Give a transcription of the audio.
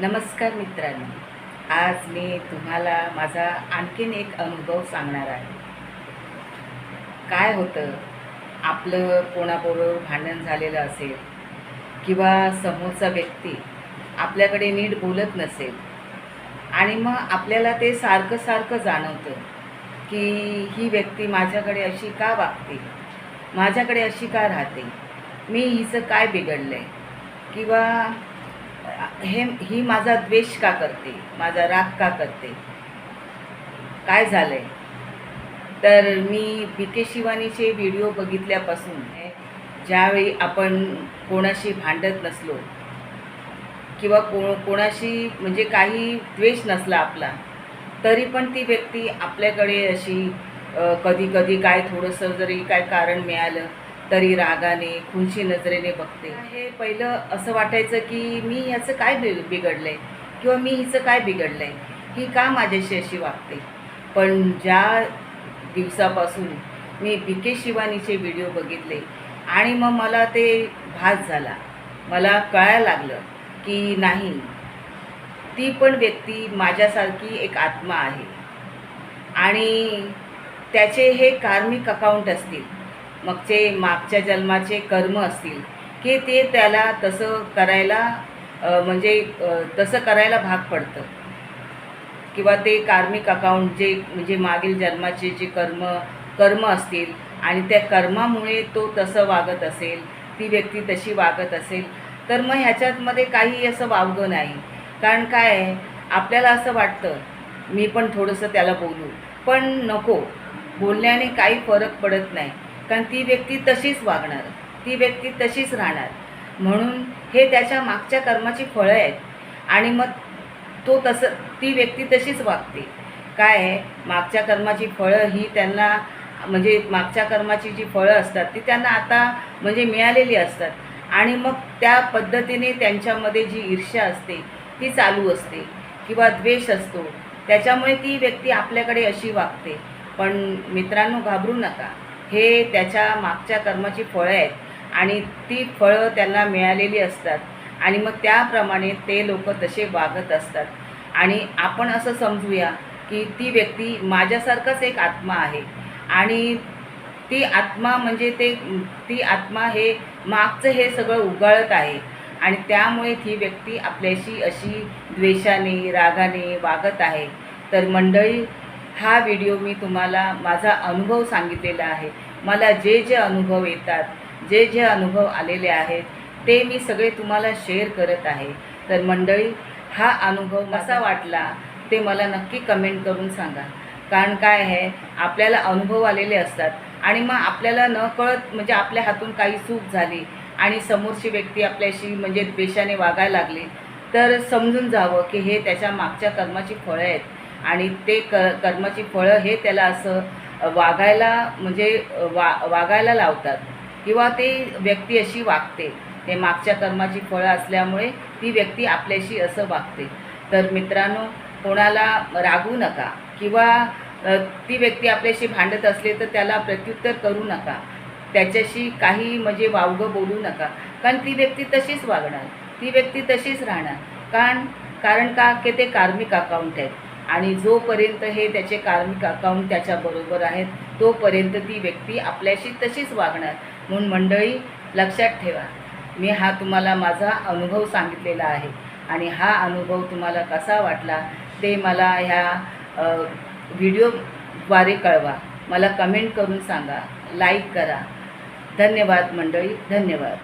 नमस्कार मित्रांनो, आज मी तुम्हाला माझा आणखीन एक अनुभव सांगणार आहे. काय होतं, आपलं कोणाबरोबर भांडण झालेलं असेल किंवा समोरचा व्यक्ती आपल्याकडे नीट बोलत नसेल आणि मग आपल्याला ते सारखं सारखं जाणवतं की ही व्यक्ती माझ्याकडे अशी का वागते, माझ्याकडे अशी का राहते, मी हिचं काय बिघडलं आहे किंवा ही माझा द्वेष का करते, माझा राग का करते, काय झालं आहे. तर मी बी.के. शिवानीचे व्हिडिओ बघितल्यापासून ज्यावेळी आपण कोणाशी भांडत नसलो किंवा कोणाशी म्हणजे काही द्वेष नसला आपला, तरी पण ती व्यक्ती आपल्याकडे अशी कधी कधी काय थोडंसं जरी काय कारण मिळालं तरी रागाने खुंची नजरेने बघते. हे पहिलं असं वाटायचं की मी ह्याचं काय बिघडलं आहे किंवा मी हिचं काय बिघडलं आहे, ही का माझ्याशी अशी वागते. पण ज्या दिवसापासून मी बी.के. शिवानीचे व्हिडिओ बघितले आणि मग मला ते भास झाला, मला कळायला लागलं की नाही, ती पण व्यक्ती माझ्यासारखी एक आत्मा आहे आणि त्याचे हे कार्मिक अकाउंट असतील, मागच्या जन्माचे कर्म असतील की ते त्याला तसं करायला तसं करायला भाग पडतं किंवा ते कार्मिक अकाउंट जे म्हणजे मागील जन्माचे जे कर्म असतील आणि त्या कर्मामुळे तो तसं वागत असेल, ती व्यक्ती तशी वागत असेल, तर मग ह्याच्यातमध्ये काही असं वावगं नाही. कारण काय आहे, आपल्याला असं वाटतं मी पण थोडंसं त्याला बोलू, पण नको, बोलण्याने काही फरक पडत नाही. कारण ती व्यक्ती तशीच वागणार, ती व्यक्ती तशीच राहणार. म्हणून हे त्याच्या मागच्या कर्माची फळं आहेत आणि मग ती व्यक्ती तशीच वागते. काय आहे, मागच्या कर्माची फळं ही त्यांना म्हणजे मागच्या कर्माची जी फळं असतात ती त्यांना आता म्हणजे मिळालेली असतात आणि मग त्या पद्धतीने त्यांच्यामध्ये जी ईर्ष्या असते ती चालू असते किंवा द्वेष असतो, त्याच्यामुळे ती व्यक्ती आपल्याकडे अशी वागते. पण मित्रांनो, घाबरू नका, हे त्याच्या मागच्या कर्माची फळं आहेत आणि ती फळं त्यांना मिळालेली असतात आणि मग त्याप्रमाणे ते लोक तसे वागत असतात. आणि आपण असं समजूया की ती व्यक्ती माझ्यासारखाच एक आत्मा आहे आणि ती आत्मा म्हणजे ती आत्मा हे मागचं हे सगळं उगाळत आहे आणि त्यामुळे ती व्यक्ती आपल्याशी अशी द्वेषाने रागाने वागत आहे. तर मंडळी, हा व्हिडिओ मी तुम्हाला माझा अनुभव सांगितलेला आहे. मला जे जे अनुभव येतात, जे जे अनुभव आलेले आहेत ते मी सगळे तुम्हाला शेअर करत आहे. तर मंडळी, हा अनुभव कसा वाटला ते मला नक्की कमेंट करून सांगा. कारण काय आहे, आपल्याला अनुभव आलेले असतात आणि मग आपल्याला नकळत म्हणजे आपल्या हातून काही चूक झाली आणि समोरची व्यक्ती आपल्याशी म्हणजे द्वेषाने वागायला लागली, तर समजून जावं की हे त्याच्या मागच्या कर्माची फळं आहेत आणि ते कर्माची फळं हे त्याला असं वागायला म्हणजे वागायला लावतात किंवा ते व्यक्ती अशी वागते. ते मागच्या कर्माची फळं असल्यामुळे ती व्यक्ती आपल्याशी असं वागते. तर मित्रांनो, कोणाला रागवू नका किंवा ती व्यक्ती आपल्याशी भांडत असले तर त्याला प्रत्युत्तर करू नका, त्याच्याशी काही म्हणजे वावगं बोलू नका. कारण ती व्यक्ती तशीच वागणार, ती व्यक्ती तशीच राहणार. कारण का की ते कार्मिक अकाउंट आहेत आणि जोपर्यंत हे त्याचे कार्मिक अकाउंट त्याच्याबरोबर आहेत तोपर्यंत ती व्यक्ती आपल्याशी तशीच वागणार. म्हणून मंडळी, लक्षात ठेवा, मी हा तुम्हाला माझा अनुभव सांगितलेला आहे आणि हा अनुभव तुम्हाला कसा वाटला ते मला ह्या व्हिडिओद्वारे कळवा, मला कमेंट करून सांगा, लाईक करा. धन्यवाद मंडळी, धन्यवाद.